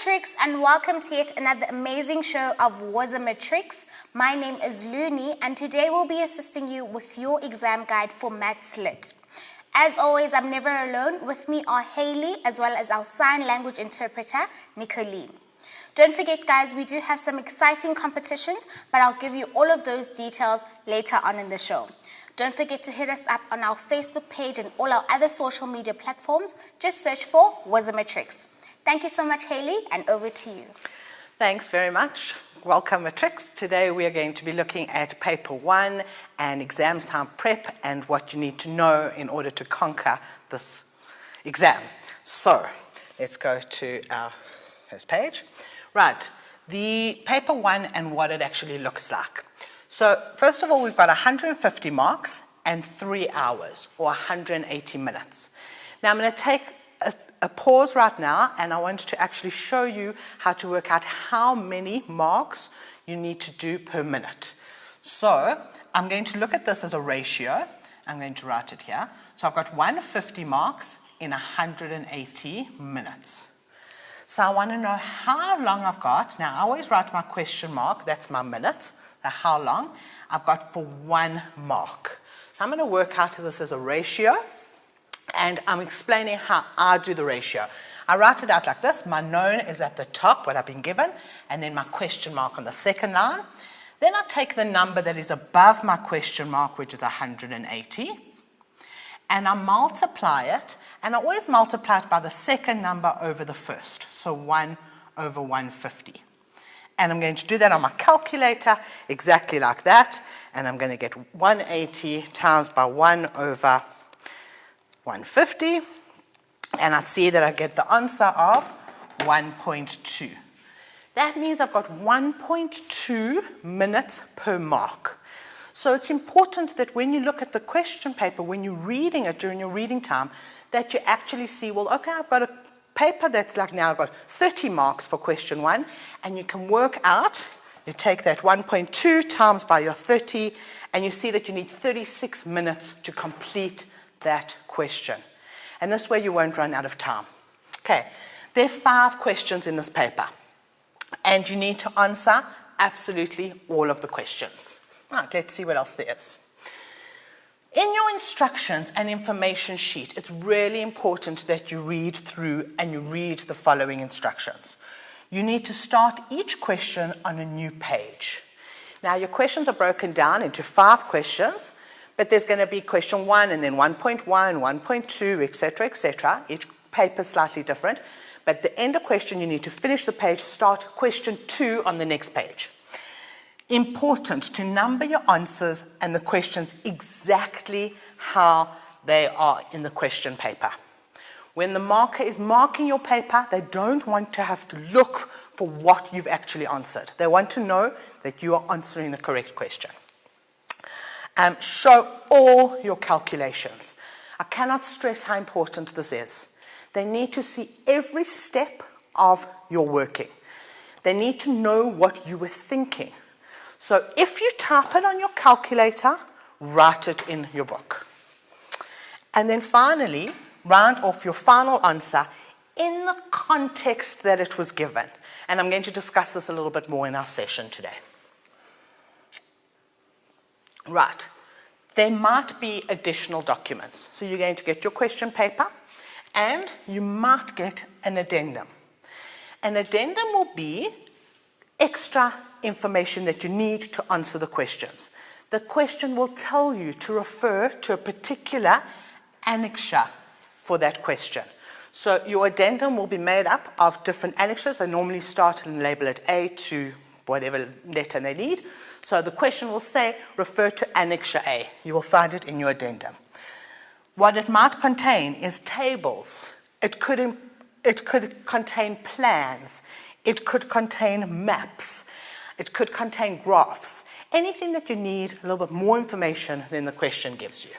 Matrix, and welcome to yet another amazing show of Was a Matrix. My name is Looney, and today we'll be assisting you with your exam guide for Maths Lit. As always, I'm never alone. With me are Hayley, as well as our sign language interpreter, Nicolene. Don't forget, guys, we do have some exciting competitions, but I'll give you all of those details later on in the show. Don't forget to hit us up on our Facebook page and all our other social media platforms. Just search for Was a Matrix. Thank you so much, Hayley, and over to you. Thanks very much. Welcome, Matrix. Today we are going to be looking at paper 1 and exams time prep and what you need to know in order to conquer this exam. So let's go to our first page. Right, the paper 1 and what it actually looks like. So first of all, we've got 150 marks and 3 hours, or 180 minutes. Now I'm going to take a pause right now, and I want to actually show you how to work out how many marks you need to do per minute. So I'm going to look at this as a ratio. I'm going to write it here. So I've got 150 marks in 180 minutes. So I want to know how long I've got. Now I always write my question mark, that's my minutes. How long I've got for 1 mark. So I'm going to work out this as a ratio, and I'm explaining how I do the ratio. I write it out like this. My known is at the top, what I've been given, and then my question mark on the second line. Then I take the number that is above my question mark, which is 180, and I multiply it, and I always multiply it by the second number over the first, so 1 over 150. And I'm going to do that on my calculator, exactly like that. And I'm going to get 180 times by 1 over 150. And I see that I get the answer of 1.2. That means I've got 1.2 minutes per mark. So it's important that when you look at the question paper, when you're reading it during your reading time, that you actually see, well, okay, I've got a paper that's like now I've got 30 marks for question 1, and you can work out, you take that 1.2 times by your 30, and you see that you need 36 minutes to complete that question. And this way you won't run out of time. Okay, there are 5 questions in this paper, and you need to answer absolutely all of the questions. Right, let's see what else there is. In your instructions and information sheet, it's really important that you read through and you read the following instructions. You need to start each question on a new page. Now, your questions are broken down into 5 questions, but there's going to be question 1 and then 1.1, 1.2, etc., etc. Each paper is slightly different, but at the end of question, you need to finish the page, start question 2 on the next page. Important to number your answers and the questions exactly how they are in the question paper. When the marker is marking your paper, they don't want to have to look for what you've actually answered. They want to know that you are answering the correct question. Show all your calculations. I cannot stress how important this is. They need to see every step of your working. They need to know what you were thinking. So if you type it on your calculator, write it in your book. And then finally, round off your final answer in the context that it was given. And I'm going to discuss this a little bit more in our session today. Right. There might be additional documents. So you're going to get your question paper, and you might get an addendum. An addendum will be extra information that you need to answer the questions. The question will tell you to refer to a particular annexure for that question. So your addendum will be made up of different annexures. They normally start and label it A to whatever letter they need. So the question will say, refer to annexure A. You will find it in your addendum. What it might contain is tables. It could contain plans. It could contain maps. It could contain graphs. Anything that you need a little bit more information than the question gives you.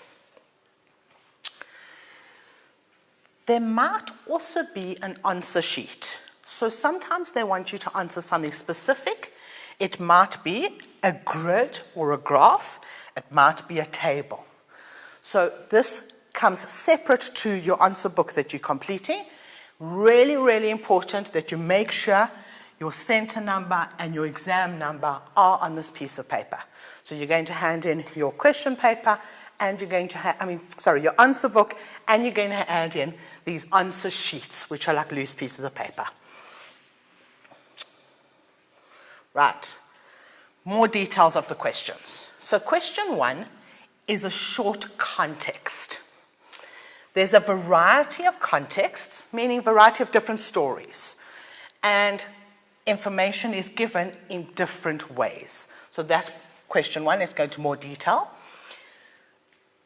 There might also be an answer sheet. So sometimes they want you to answer something specific. It might be a grid or a graph. It might be a table. So this comes separate to your answer book that you're completing. Really, really important that you make sure your center number and your exam number are on this piece of paper. So you're going to hand in your question paper and you're going to your answer book, and you're going to add in these answer sheets, which are like loose pieces of paper. Right. More details of the questions. So question 1 is a short context. There's a variety of contexts, meaning variety of different stories. And information is given in different ways. So that question 1 is going to more detail.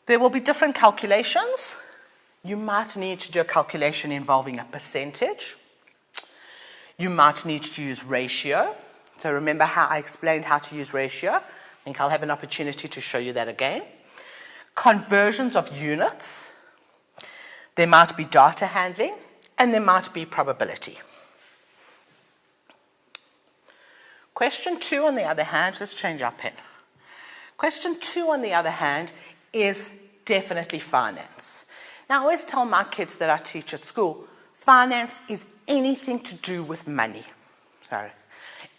There will be different calculations. You might need to do a calculation involving a percentage. You might need to use ratio. So remember how I explained how to use ratio. I think I'll have an opportunity to show you that again. Conversions of units. There might be data handling, and there might be probability. Question 2, on the other hand, let's change our pen. Question 2, on the other hand, is definitely finance. Now, I always tell my kids that I teach at school, finance is anything to do with money.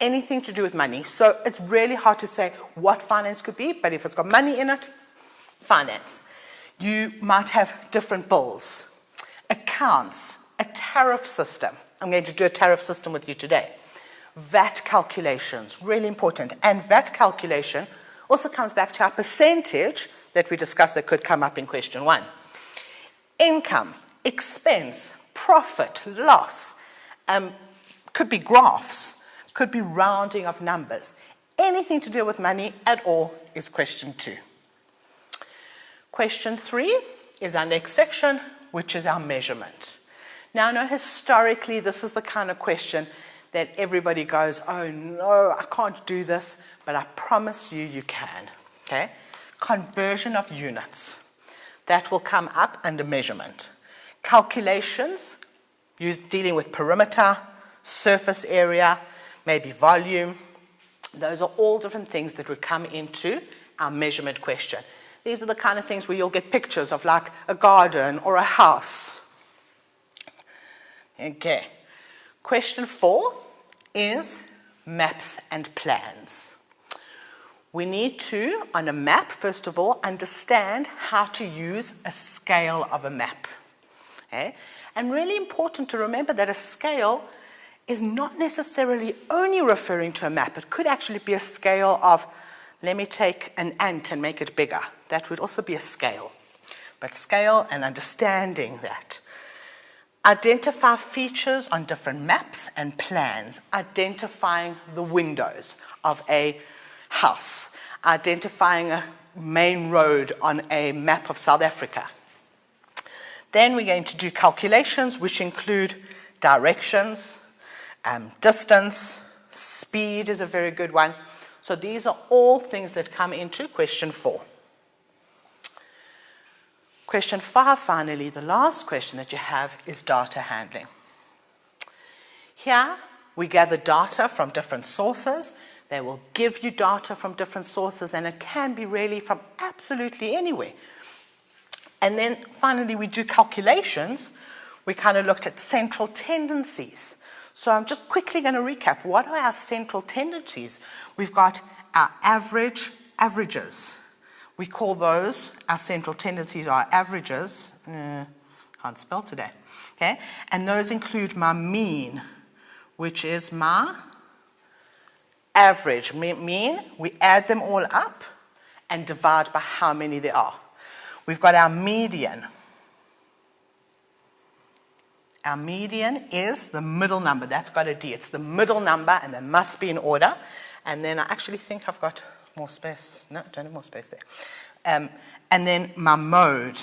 Anything to do with money. So it's really hard to say what finance could be, but if it's got money in it, finance. You might have different bills, accounts, a tariff system. I'm going to do a tariff system with you today. VAT calculations, really important. And VAT calculation also comes back to our percentage that we discussed that could come up in question 1. Income, expense, profit, loss, could be graphs, could be rounding of numbers. Anything to do with money at all is question 2. Question 3 is our next section, which is our measurement. Now, I know historically this is the kind of question that everybody goes, oh no, I can't do this, but I promise you, you can. Okay? Conversion of units. That will come up under measurement. Calculations, dealing with perimeter, surface area, maybe volume. Those are all different things that would come into our measurement question. These are the kind of things where you'll get pictures of like a garden or a house. Okay. Question 4 is maps and plans. We need to, on a map, first of all, understand how to use a scale of a map. Okay? And really important to remember that a scale is not necessarily only referring to a map. It could actually be a scale of, let me take an ant and make it bigger. That would also be a scale. But scale and understanding that. Identify features on different maps and plans. Identifying the windows of a house. Identifying a main road on a map of South Africa. Then we're going to do calculations which include directions, distance, speed is a very good one. So these are all things that come into question 4. Question 5, finally, the last question that you have is data handling. Here, we gather data from different sources. They will give you data from different sources, and it can be really from absolutely anywhere. And then, finally, we do calculations. We kind of looked at central tendencies. So I'm just quickly going to recap. What are our central tendencies? We've got our averages. We call those, our central tendencies are averages. Can't spell today. Okay? And those include my mean, which is my average. Mean, we add them all up and divide by how many there are. We've got our median. Our median is the middle number. That's got a D. It's the middle number, and they must be in order. And then I actually think I've got more space. No, don't have more space there. And then my mode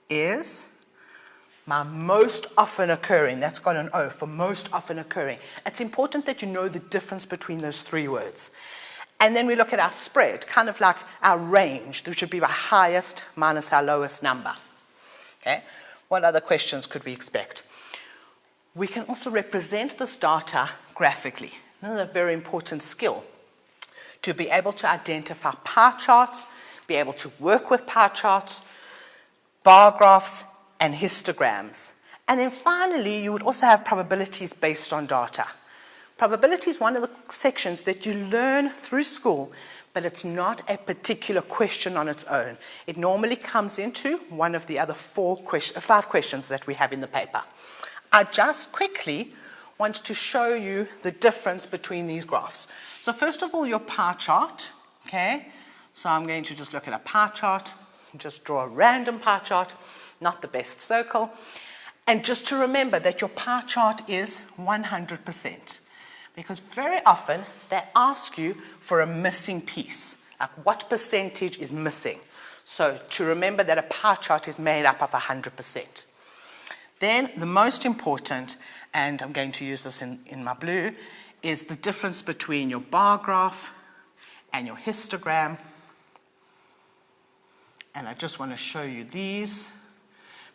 is my most often occurring. That's got an O for most often occurring. It's important that you know the difference between those 3 words. And then we look at our spread, kind of like our range, which would be our highest minus our lowest number. Okay? What other questions could we expect? We can also represent this data graphically. This is a very important skill. To be able to identify pie charts, be able to work with pie charts, bar graphs, and histograms. And then finally, you would also have probabilities based on data. Probability is one of the sections that you learn through school, but it's not a particular question on its own. It normally comes into one of the other 5 questions that we have in the paper. I just quickly want to show you the difference between these graphs. So first of all, your pie chart, okay? So I'm going to just look at a pie chart, just draw a random pie chart, not the best circle. And just to remember that your pie chart is 100%. Because very often they ask you for a missing piece, like what percentage is missing. So to remember that a pie chart is made up of 100%. Then the most important, and I'm going to use this in my blue, is the difference between your bar graph and your histogram. And I just want to show you these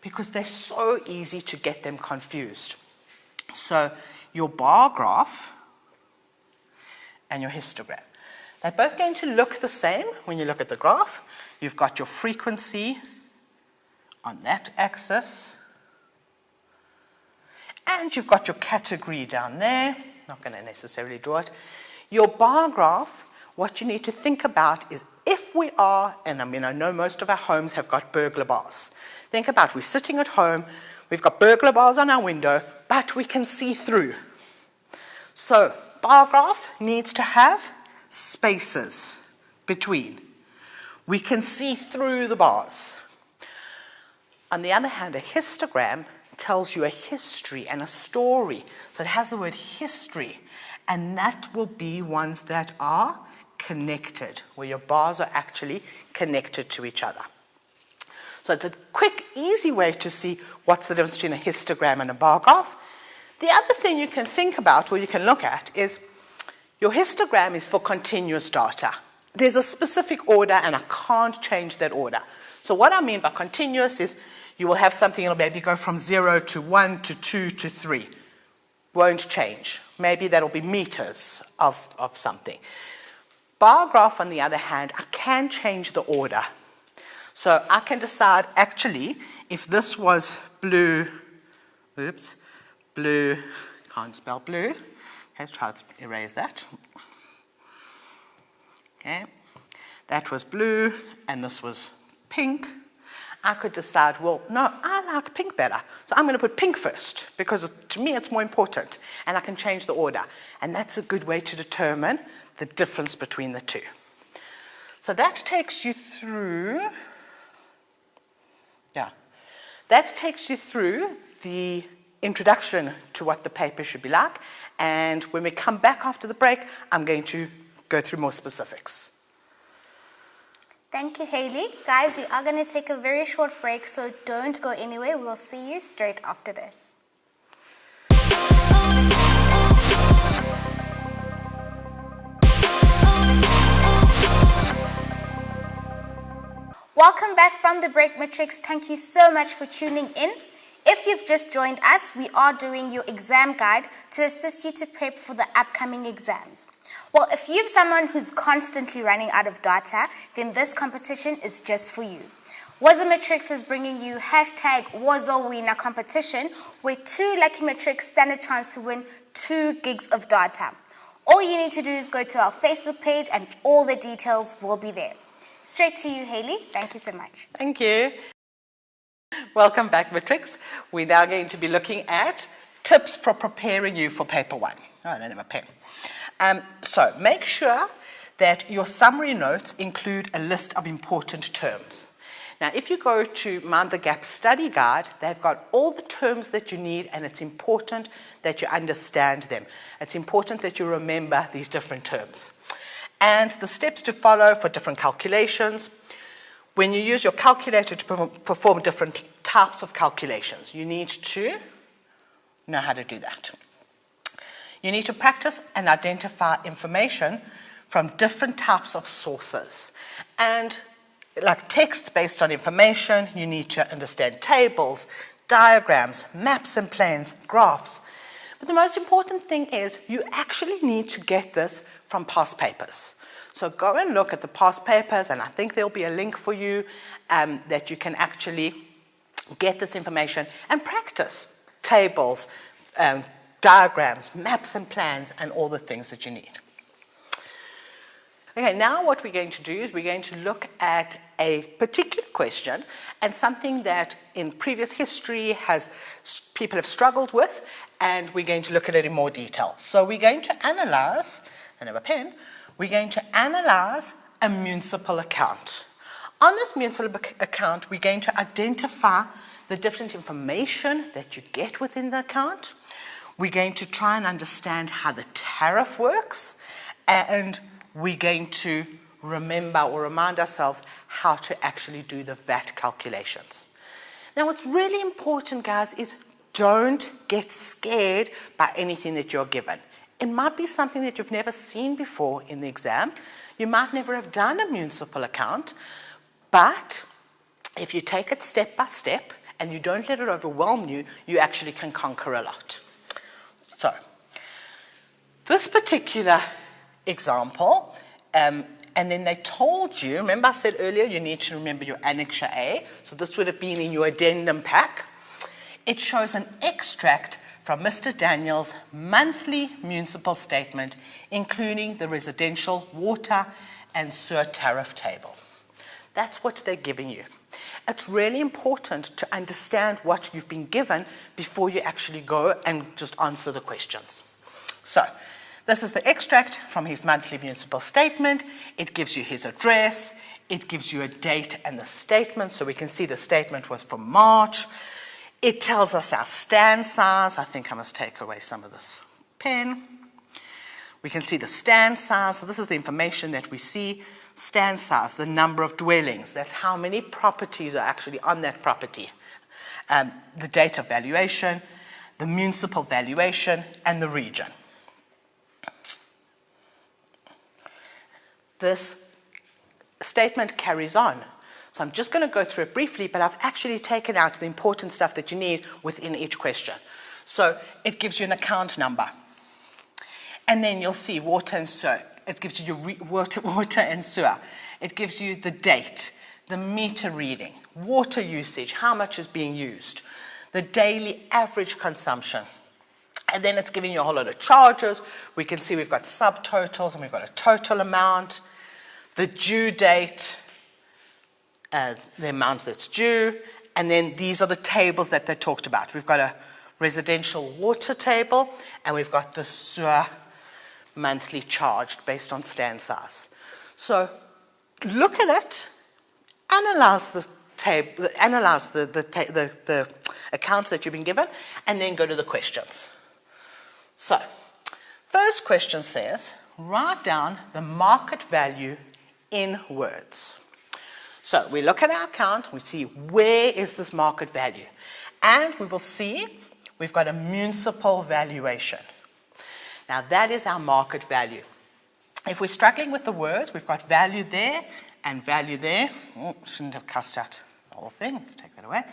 because they're so easy to get them confused. So your bar graph and your histogram. They're both going to look the same when you look at the graph. You've got your frequency on that axis, and you've got your category down there. Not going to necessarily draw it. Your bar graph, what you need to think about is if we are, and I mean I know most of our homes have got burglar bars. Think about we're sitting at home, we've got burglar bars on our window, but we can see through. So bar graph needs to have spaces between. We can see through the bars. On the other hand, a histogram tells you a history and a story. So it has the word history, and that will be ones that are connected, where your bars are actually connected to each other. So it's a quick, easy way to see what's the difference between a histogram and a bar graph. The other thing you can think about, or you can look at, is your histogram is for continuous data. There's a specific order, and I can't change that order. So what I mean by continuous is you will have something that'll maybe go from 0 to 1 to 2 to 3. Won't change. Maybe that'll be meters of something. Bar graph, on the other hand, I can change the order. So I can decide, actually, if this was blue, blue, can't spell blue. Okay, let's try to erase that. Okay, that was blue, and this was pink. I could decide, well, no, I like pink better. So I'm going to put pink first, because to me it's more important, and I can change the order. And that's a good way to determine the difference between the two. So that takes you through, the introduction to what the paper should be like. And when we come back after the break, I'm going to go through more specifics. Thank you, Hayley. Guys, we are going to take a very short break, so don't go anywhere. We'll see you straight after this. Welcome back from the break, Matrix. Thank you so much for tuning in. If you've just joined us, we are doing your exam guide to assist you to prep for the upcoming exams. Well, if you're someone who's constantly running out of data, then this competition is just for you. Waza Matrix is bringing you #WazaWinner competition, where 2 lucky Matrix stand a chance to win 2 gigs of data. All you need to do is go to our Facebook page and all the details will be there. Straight to you, Hayley. Thank you so much. Thank you. Welcome back, Matrix. We're now going to be looking at tips for preparing you for paper 1. Oh, I don't have a pen. So make sure that your summary notes include a list of important terms. Now, if you go to Mind the Gap Study Guide, they've got all the terms that you need, and it's important that you understand them. It's important that you remember these different terms. And the steps to follow for different calculations. When you use your calculator to perform different types of calculations, you need to know how to do that. You need to practice and identify information from different types of sources. And like text based on information, you need to understand tables, diagrams, maps and plans, graphs. But the most important thing is you actually need to get this from past papers. So go and look at the past papers, and I think there'll be a link for you that you can actually get this information and practice. tables, diagrams, maps and plans, and all the things that you need. Okay, now what we're going to do is we're going to look at a particular question and something that in previous history people have struggled with, and we're going to look at it in more detail. So we're going to analyze, I have a pen, we're going to analyze a municipal account. On this municipal account, we're going to identify the different information that you get within the account. We're going to try and understand how the tariff works, and we're going to remember or remind ourselves how to actually do the VAT calculations. Now, what's really important, guys, is don't get scared by anything that you're given. It might be something that you've never seen before in the exam. You might never have done a municipal account, but if you take it step by step and you don't let it overwhelm you, you actually can conquer a lot. So, this particular example, and then they told you, remember I said earlier you need to remember your Annexure A, so this would have been in your addendum pack. It shows an extract from Mr. Daniel's monthly municipal statement, including the residential water and sewer tariff table. That's what they're giving you. It's really important to understand what you've been given before you actually go and just answer the questions. So, this is the extract from his monthly municipal statement. It gives you his address. It gives you a date and the statement, so we can see the statement was for March. It tells us our stand size. I think I must take away some of this pen. We can see the stand size. So this is the information that we see. Stand size, the number of dwellings. That's how many properties are actually on that property. The date of valuation, the municipal valuation, and the region. This statement carries on. So I'm just going to go through it briefly, but I've actually taken out the important stuff that you need within each question. So it gives you an account number. And then you'll see water and sewer. It gives you your water and sewer. It gives you the date, the meter reading, water usage, how much is being used, the daily average consumption. And then it's giving you a whole lot of charges. We can see we've got subtotals and we've got a total amount, the due date, the amount that's due, and then these are the tables that they talked about. We've got a residential water table, and we've got the sewer monthly charged based on stand size. So look at it, analyze the table, analyze the accounts that you've been given, and then go to the questions. So, first question says, write down the market value in words. So we look at our account, we see where is this market value, and we will see we've got a municipal valuation. Now that is our market value. If we're struggling with the words, we've got value there and value there. Oh, shouldn't have cussed out the whole thing. Let's take that away.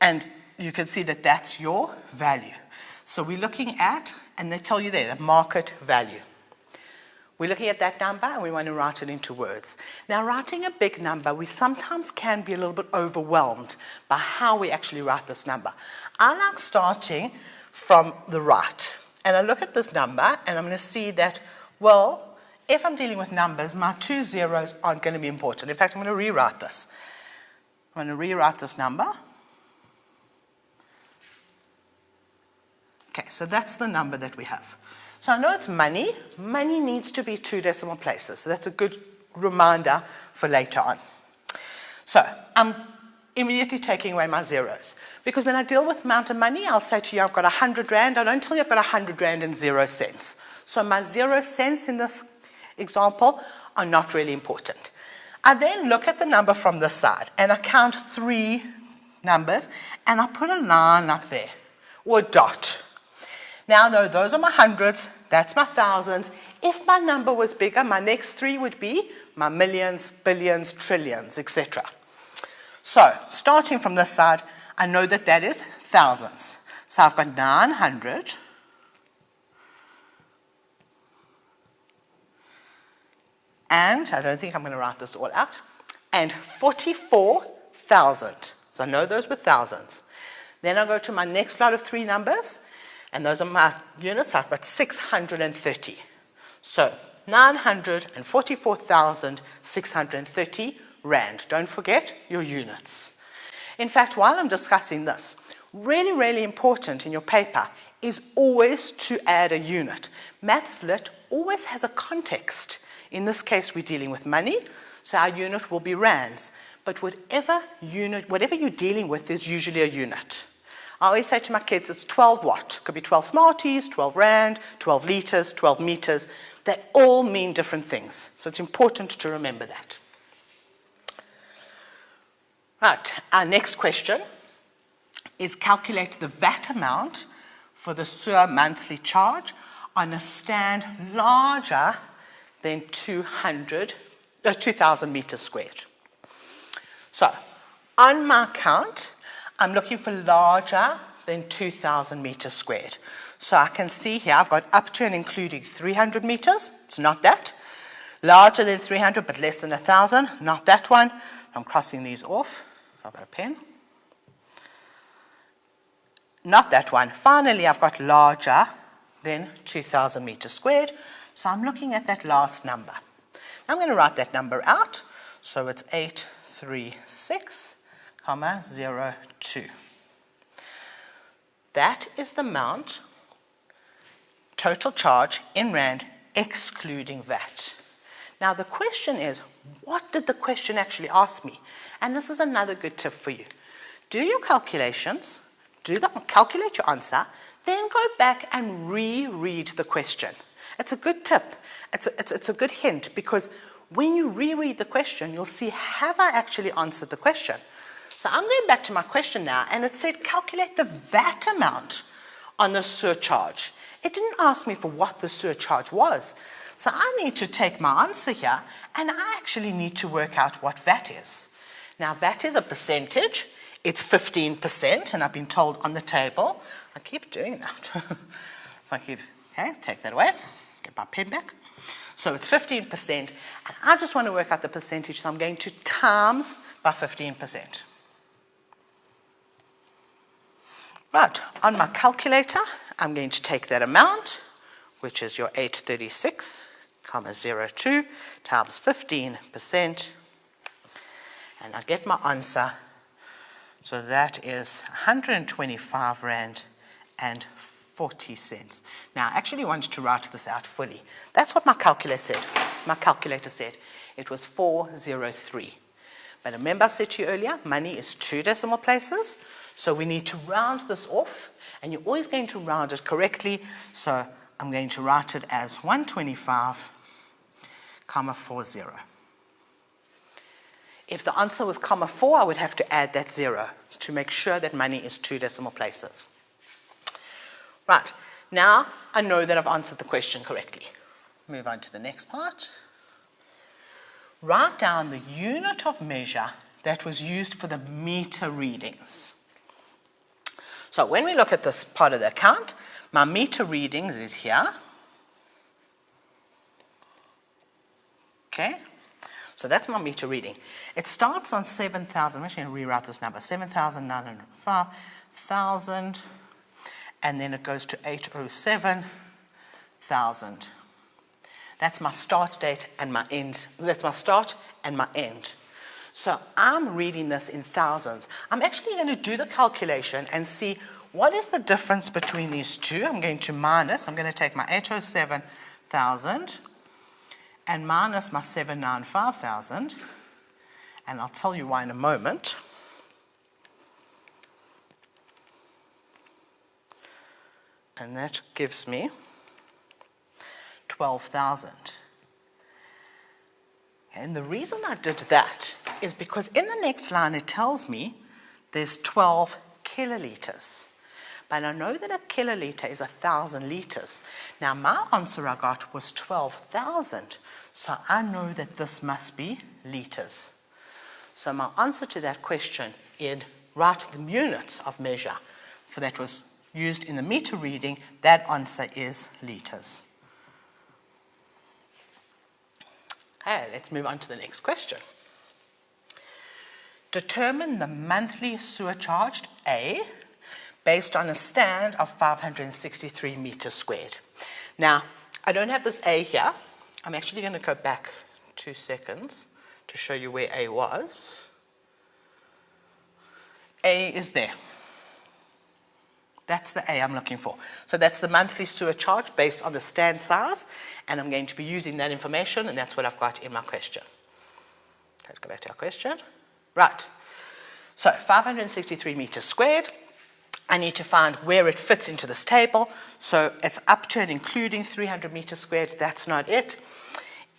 And you can see that that's your value. So we're looking at, and they tell you there, the market value. We're looking at that number and we want to write it into words. Now, writing a big number, we sometimes can be a little bit overwhelmed by how we actually write this number. I like starting from the right. And I look at this number and I'm going to see that, well, if I'm dealing with numbers, my 2 zeros aren't going to be important. In fact, I'm going to rewrite this. I'm going to rewrite this number. Okay, so that's the number that we have. So I know it's money. Money needs to be 2 decimal places. So that's a good reminder for later on. So I'm immediately taking away my zeros. Because when I deal with amount of money, I'll say to you, I've got 100 Rand. I don't tell you I've got 100 Rand and 0 cents. So my 0 cents in this example are not really important. I then look at the number from this side and I count 3 numbers and I put a line up there or a dot. Now, no, those are my hundreds, that's my thousands. If my number was bigger, my next 3 would be my millions, billions, trillions, etc. So, starting from this side, I know that that is thousands. So I've got 900. And I don't think I'm going to write this all out. And 44,000. So I know those were thousands. Then I go to my next lot of 3 numbers, and those are my units. I've got 630. So 944,630 rand. Don't forget your units. In fact, while I'm discussing this, really, really important in your paper is always to add a unit. Maths Lit always has a context. In this case, we're dealing with money, so our unit will be rands. But whatever you're dealing with is usually a unit. I always say to my kids, it's 12 what? Could be 12 Smarties, 12 rand, 12 litres, 12 meters. They all mean different things. So it's important to remember that. Right, our next question is calculate the VAT amount for the sewer monthly charge on a stand larger than 2,000 meters squared. So, on my count, I'm looking for larger than 2,000 meters squared. So I can see here I've got up to and including 300 meters. It's not that. Larger than 300 but less than 1,000. Not that one. I'm crossing these off. I've got a pen. Not that one. Finally, I've got larger than 2,000 meters squared. So I'm looking at that last number. I'm going to write that number out. So it's 836,02. That is the amount, total charge in rand, excluding VAT. Now the question is, what did the question actually ask me? And this is another good tip for you. Do your calculations, calculate your answer, then go back and reread the question. It's a good tip. It's a good hint, because when you reread the question, you'll see, have I actually answered the question? So I'm going back to my question now, and it said calculate the VAT amount on the surcharge. It didn't ask me for what the surcharge was. So I need to take my answer here, and I actually need to work out what VAT is. Now, VAT is a percentage. It's 15%, and I've been told on the table. I keep doing that. Okay, take that away. Get my pen back. So it's 15%, and I just want to work out the percentage, so I'm going to times by 15%. Right, on my calculator, I'm going to take that amount, which is your 836,02 times 15%, and I get my answer. So that is 125 rand and 40 cents. Now, I actually wanted to write this out fully. That's what my calculator said. My calculator said it was 403. But remember I said to you earlier, money is 2 decimal places. So we need to round this off, and you're always going to round it correctly. So I'm going to write it as 125,40. If the answer was 4, I would have to add that 0 to make sure that money is 2 decimal places. Right, now I know that I've answered the question correctly. Move on to the next part. Write down the unit of measure that was used for the meter readings. So when we look at this part of the account, my meter readings is here. Okay, so that's my meter reading. It starts on 7,000. I'm actually going to rewrite this number. 7,905, 1,000, and then it goes to 807,000. That's my start date and my end. That's my start and my end. So I'm reading this in thousands. I'm actually going to do the calculation and see what is the difference between these two. I'm going to take my 807,000 and minus my 795,000, and I'll tell you why in a moment. And that gives me 12,000. And the reason I did that is because in the next line it tells me there's 12 kiloliters. But I know that a kiloliter is 1,000 liters. Now my answer I got was 12,000. So I know that this must be liters. So my answer to that question is write the units of measure for that was used in the meter reading. That answer is liters. Okay, let's move on to the next question. Determine the monthly sewer charge A based on a stand of 563 meters squared. Now, I don't have this A here. I'm actually going to go back 2 seconds to show you where A was. A is there. That's the A I'm looking for. So that's the monthly sewer charge based on the stand size, and I'm going to be using that information, and that's what I've got in my question. Let's go back to our question. Right. So 563 meters squared. I need to find where it fits into this table. So it's up to and including 300 meters squared. That's not it.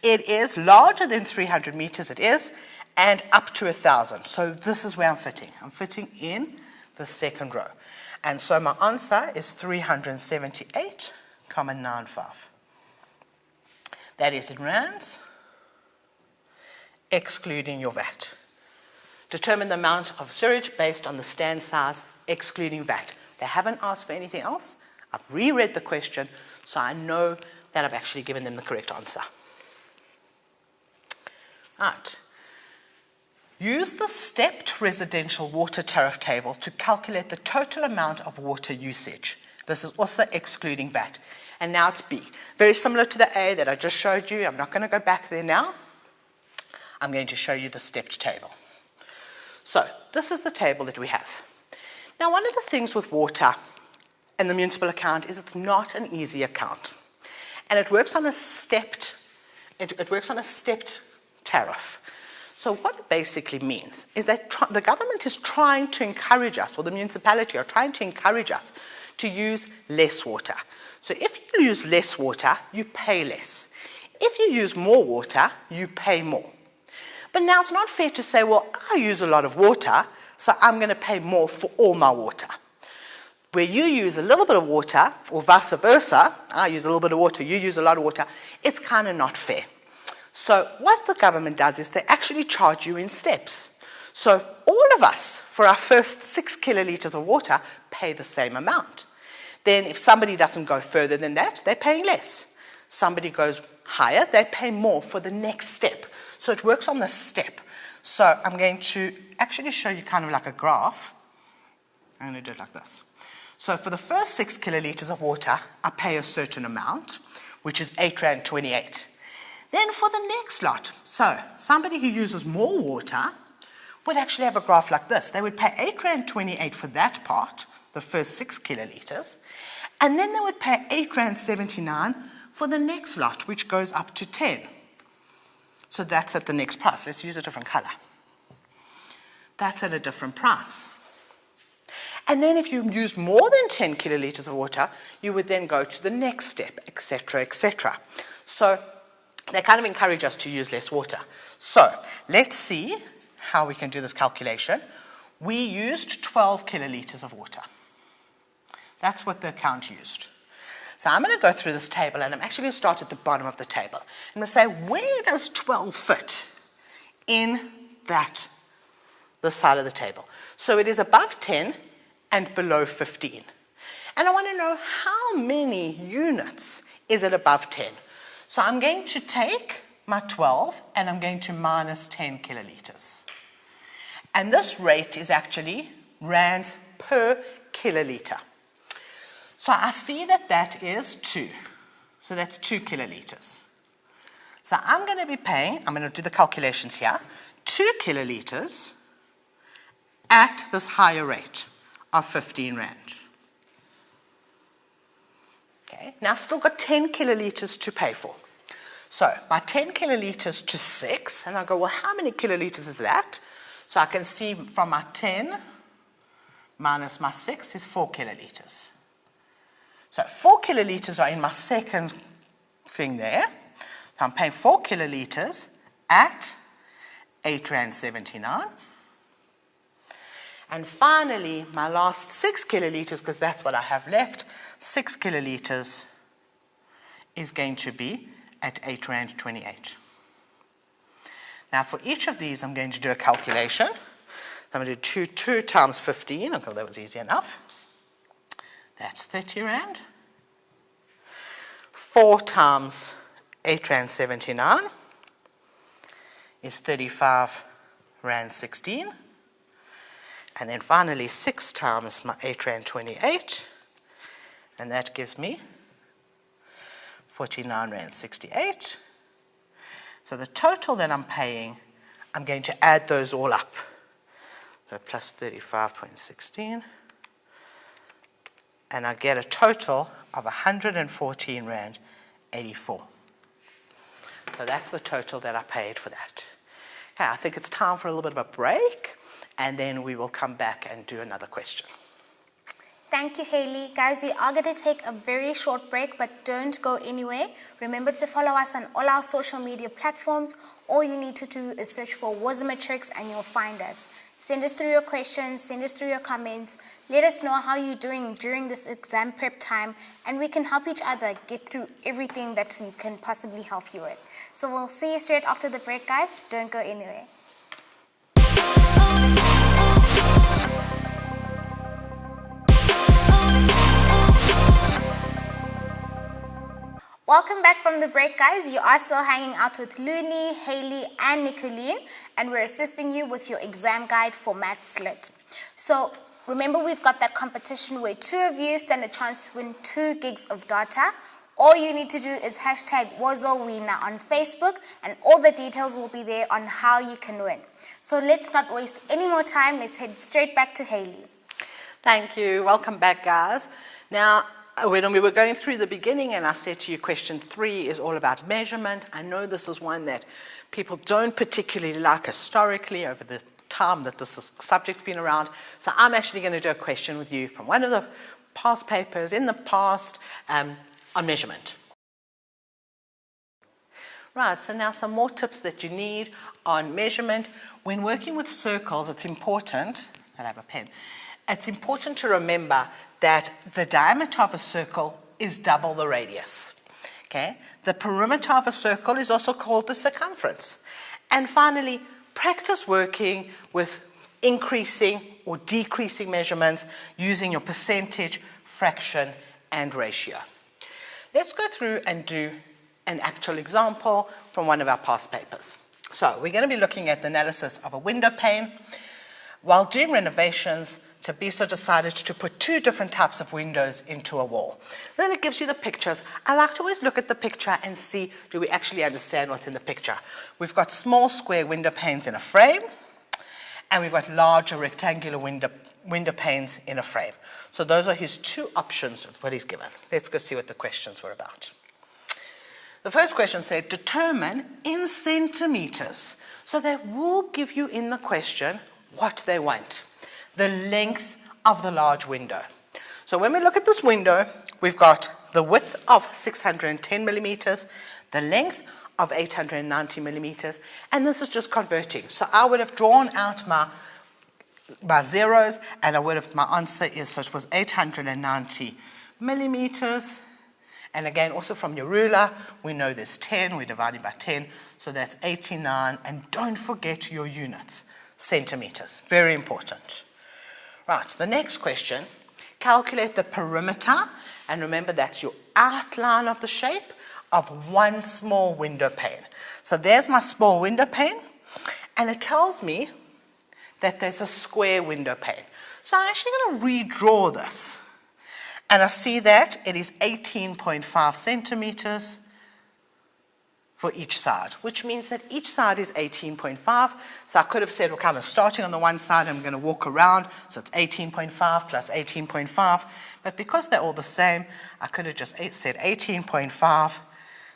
It is larger than 300 meters, it is, and up to 1,000. So this is where I'm fitting. I'm fitting in the second row. And so my answer is 378,95. That is in rands, excluding your VAT. Determine the amount of sewage based on the stand size, excluding VAT. They haven't asked for anything else. I've reread the question, so I know that I've actually given them the correct answer. Right. Use the stepped residential water tariff table to calculate the total amount of water usage. This is also excluding VAT. And now it's B. Very similar to the A that I just showed you. I'm not going to go back there now. I'm going to show you the stepped table. So this is the table that we have. Now, one of the things with water and the municipal account is it's not an easy account. And it works on a stepped tariff. So what it basically means is that the government is trying to encourage us, or the municipality are trying to encourage us to use less water. So if you use less water, you pay less. If you use more water, you pay more. But now it's not fair to say, well, I use a lot of water, so I'm going to pay more for all my water. Where you use a little bit of water, or vice versa, I use a little bit of water, you use a lot of water, it's kind of not fair. So what the government does is they actually charge you in steps. So all of us, for our first 6 kilolitres of water, pay the same amount. Then if somebody doesn't go further than that, they're paying less. Somebody goes higher, they pay more for the next step. So it works on the step. So I'm going to actually show you kind of like a graph. I'm going to do it like this. So for the first 6 kilolitres of water, I pay a certain amount, which is R8.28. Then for the next lot, so somebody who uses more water would actually have a graph like this. They would pay R8.28 for that part, the first 6 kilolitres, and then they would pay R8.79 for the next lot, which goes up to 10. So that's at the next price. Let's use a different colour. That's at a different price. And then if you used more than 10 kilolitres of water, you would then go to the next step, etc., etc. So they kind of encourage us to use less water. So let's see how we can do this calculation. We used 12 kilolitres of water. That's what the account used. So I'm going to go through this table, and I'm actually going to start at the bottom of the table. I'm going to say, where does 12 fit in this side of the table? So it is above 10 and below 15. And I want to know how many units is it above 10. So I'm going to take my 12 and I'm going to minus 10 kilolitres. And this rate is actually rands per kilolitre. So I see that that is 2. So that's 2 kilolitres. So I'm going to be paying, I'm going to do the calculations here, 2 kilolitres at this higher rate of 15 rand. Okay, now I've still got 10 kilolitres to pay for. So my 10 kilolitres to 6, and I go, well, how many kilolitres is that? So I can see from my 10 minus my 6 is 4 kilolitres. So 4 kilolitres are in my second thing there. So I'm paying 4 kilolitres at R8.79. And finally, my last 6 kilolitres, because that's what I have left, 6 kilolitres is going to be at R8.28. Now, for each of these, I'm going to do a calculation. I'm going to do 2 times 15. Okay, that was easy enough. That's 30 rand. 4 times R8.79 is 35 rand 16. And then finally 6 times my 8 Rand 28, and that gives me 49 Rand 68. So the total that I'm paying, I'm going to add those all up. So plus 35.16, and I get a total of 114 Rand 84. So that's the total that I paid for that. Okay, I think it's time for a little bit of a break, and then we will come back and do another question. Thank you, Hayley. Guys, we are going to take a very short break, but don't go anywhere. Remember to follow us on all our social media platforms. All you need to do is search for Matrix and you'll find us. Send us through your questions, send us through your comments. Let us know how you're doing during this exam prep time, and we can help each other get through everything that we can possibly help you with. So we'll see you straight after the break, guys. Don't go anywhere. Welcome back from the break, guys. You are still hanging out with Looney, Hayley, and Nicolene, and we're assisting you with your exam guide for Maths Lit. So remember, we've got that competition where 2 of you stand a chance to win 2 gigs of data. All you need to do is hashtag WozoWinner on Facebook, and all the details will be there on how you can win. So let's not waste any more time. Let's head straight back to Hayley. Thank you. Welcome back, guys. Now, when we were going through the beginning and I said to you question 3 is all about measurement, I know this is one that people don't particularly like historically over the time that this subject's been around. So I'm actually going to do a question with you from one of the past papers in the past on measurement. Right, so now some more tips that you need on measurement. When working with circles, it's important, I have a pen, it's important to remember that the diameter of a circle is double the radius. Okay? The perimeter of a circle is also called the circumference. And finally, practice working with increasing or decreasing measurements using your percentage, fraction, and ratio. Let's go through and do an actual example from one of our past papers. So we're going to be looking at the analysis of a window pane. While doing renovations, Tabiso decided to put 2 different types of windows into a wall. Then it gives you the pictures. I like to always look at the picture and see, do we actually understand what's in the picture? We've got small square window panes in a frame, and we've got larger rectangular window panes in a frame. So those are his 2 options of what he's given. Let's go see what the questions were about. The first question said, determine in centimeters. So they will give you in the question what they want. The length of the large window. So when we look at this window, we've got the width of 610 millimeters, the length of 890 millimeters, and this is just converting. So I would have drawn out my zeros, and my answer is, so it was 890 millimeters. And again, also from your ruler, we know there's 10, we're dividing by 10, so that's 89, and don't forget your units, centimeters, very important. Right, the next question, calculate the perimeter, and remember that's your outline of the shape of one small window pane. So there's my small window pane, and it tells me that there's a square window pane. So I'm actually going to redraw this, and I see that it is 18.5 centimeters for each side, which means that each side is 18.5. So I could have said, okay, I'm starting on the one side, I'm going to walk around, so it's 18.5 plus 18.5. But because they're all the same, I could have just said 18.5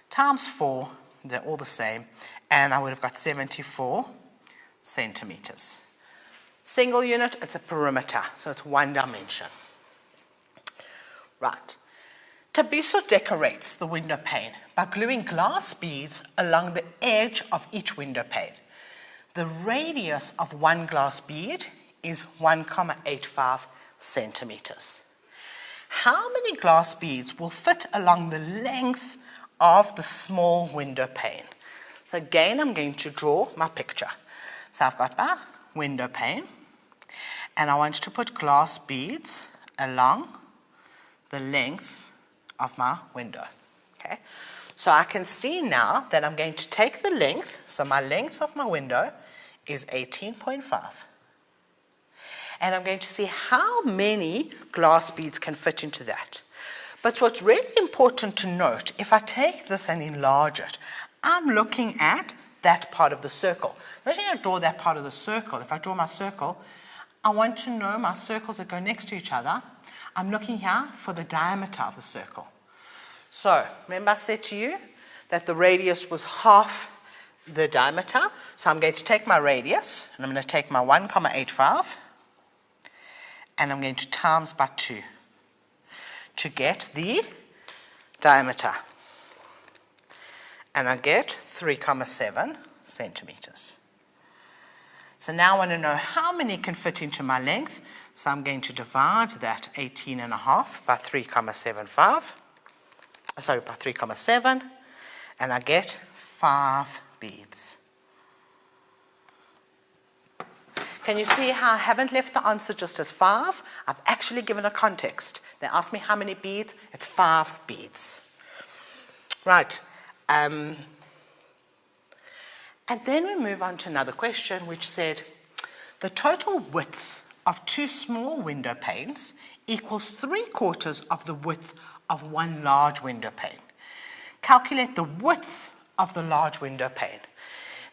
times 4, they're all the same, and I would have got 74 centimeters. Single unit, it's a perimeter, so it's one dimension. Right. Tabiso decorates the window pane by gluing glass beads along the edge of each window pane. The radius of one glass bead is 1,85 centimeters. How many glass beads will fit along the length of the small window pane? So again, I'm going to draw my picture. So I've got my window pane, and I want to put glass beads along the length of my window. Okay, so I can see now that I'm going to take the length, so my length of my window is 18.5, And I'm going to see how many glass beads can fit into that. But what's really important to note, if I take this and enlarge it, I'm looking at that part of the circle. I'm going to draw that part of the circle. If I draw my circle, I want to know my circles that go next to each other. I'm looking here for the diameter of the circle. So, remember I said to you that the radius was half the diameter. So I'm going to take my radius, and I'm going to take my 1,85, and I'm going to times by 2 to get the diameter. And I get 3,7 centimeters. So now I want to know how many can fit into my length. So I'm going to divide that 18.5 by 3,75. Sorry, by 3,7. And I get 5 beads. Can you see how I haven't left the answer just as 5? I've actually given a context. They asked me how many beads. It's 5 beads. Right. And then we move on to another question which said, the total width of 2 small window panes equals 3/4 of the width of 1 large window pane. Calculate the width of the large window pane.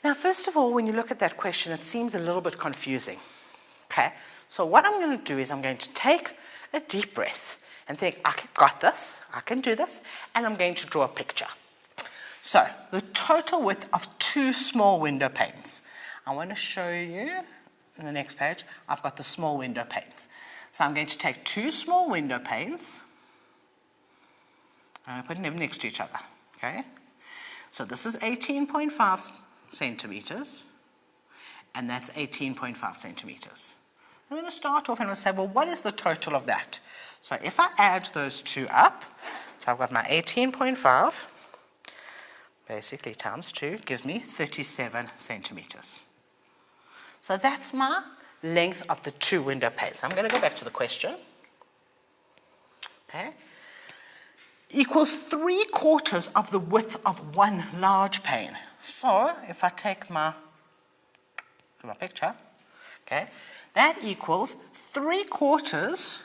Now, first of all, when you look at that question, it seems a little bit confusing. Okay, so what I'm going to do is I'm going to take a deep breath and think, I got this, I can do this, and I'm going to draw a picture. So, the total width of 2 small window panes. I want to show you in the next page, I've got the small window panes. So I'm going to take 2 small window panes, and I'm putting them next to each other. Okay? So this is 18.5 centimeters, and that's 18.5 centimeters. I'm going to start off and I'll say, well, what is the total of that? So if I add those 2 up, so I've got my 18.5, basically times 2, gives me 37 centimeters. So that's my length of the 2 window panes. I'm going to go back to the question. Okay. Equals 3/4 of the width of 1 large pane. So if I take my picture, okay, that equals 3/4.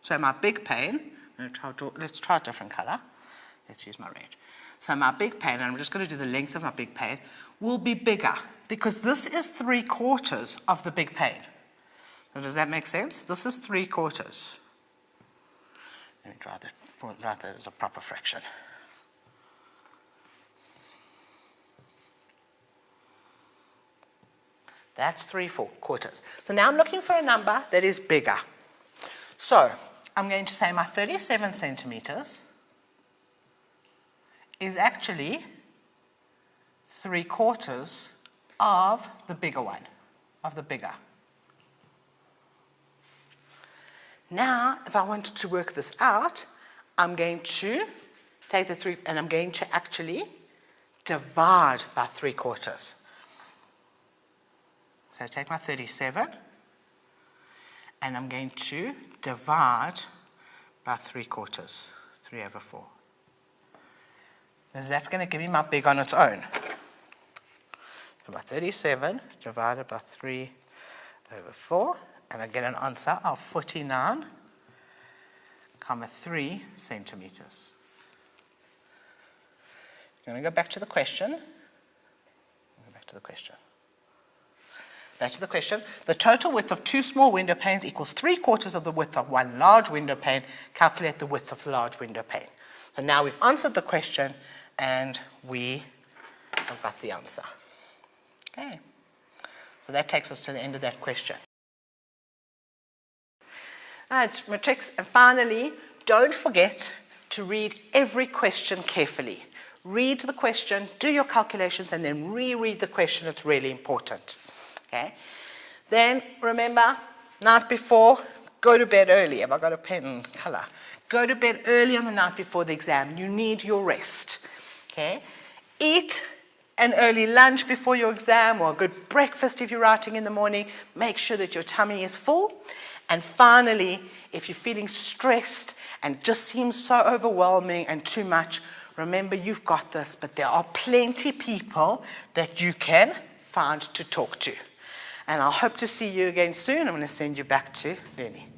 So my big pane, let's try a different color. Let's use my red. So my big pane, and I'm just going to do the length of my big pane, will be bigger because this is 3/4 of the big pane. Now, does that make sense? This is 3/4. Let me write that as a proper fraction. That's 3/4. So now I'm looking for a number that is bigger. So I'm going to say my 37 centimeters is actually 3/4 of the bigger one, of the bigger. Now, if I wanted to work this out, I'm going to take the 3 and I'm going to actually divide by 3/4. So take my 37 and I'm going to divide by 3/4, 3/4. That's going to give me my big on its own. So my 37 divided by 3/4, and I get an answer of 49,3 centimeters. I'm going to go back to the question. Back to the question. The total width of 2 small window panes equals 3/4 of the width of 1 large window pane. Calculate the width of the large window pane. So now we've answered the question and we have got the answer. Okay. So that takes us to the end of that question. Right, matrics, and finally, don't forget to read every question carefully. Read the question, do your calculations, and then reread the question. It's really important. Okay? Then, remember, night before, go to bed early. Have I got a pen and colour? Go to bed early on the night before the exam. You need your rest. Okay? Eat an early lunch before your exam, or a good breakfast if you're writing in the morning. Make sure that your tummy is full. And finally, if you're feeling stressed and just seems so overwhelming and too much, remember you've got this, but there are plenty of people that you can find to talk to. and I'll hope to see you again soon. I'm going to send you back to Lenny.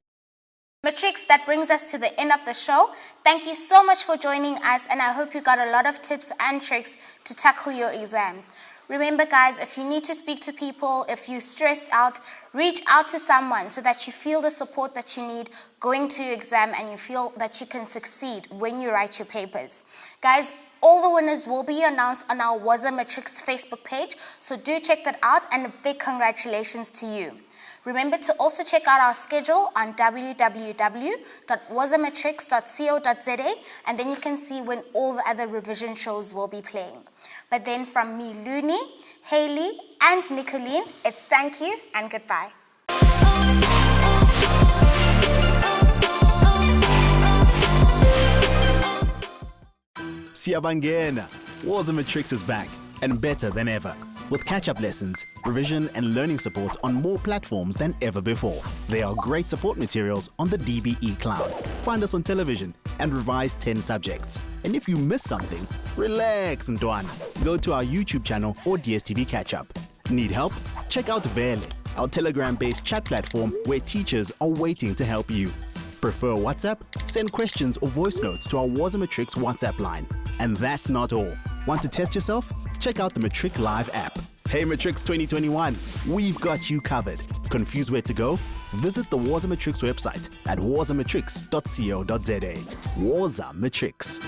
Matrix, that brings us to the end of the show. Thank you so much for joining us, and I hope you got a lot of tips and tricks to tackle your exams. Remember, guys, if you need to speak to people, if you're stressed out, reach out to someone so that you feel the support that you need going to your exam and you feel that you can succeed when you write your papers. Guys, all the winners will be announced on our Was a Matrix Facebook page, so do check that out, and a big congratulations to you. Remember to also check out our schedule on www.wasamatrix.co.za, and then you can see when all the other revision shows will be playing. But then from me, Looney, Hayley, and Nicolene, it's thank you and goodbye. Siyabangena. Was a Matrix is back and better than ever, with catch-up lessons, revision and learning support on more platforms than ever before. There are great support materials on the DBE Cloud. Find us on television and revise 10 subjects. And if you miss something, relax, Ntwana. Go to our YouTube channel or DSTV catch-up. Need help? Check out Vele, our Telegram-based chat platform where teachers are waiting to help you. Prefer WhatsApp? Send questions or voice notes to our Was a Matrix WhatsApp line. And that's not all. Want to test yourself? Check out the Matric Live app. Hey Matrix 2021, we've got you covered. Confused where to go? Visit the Was a Matrix website at wasamatrix.co.za. Was a Matrix.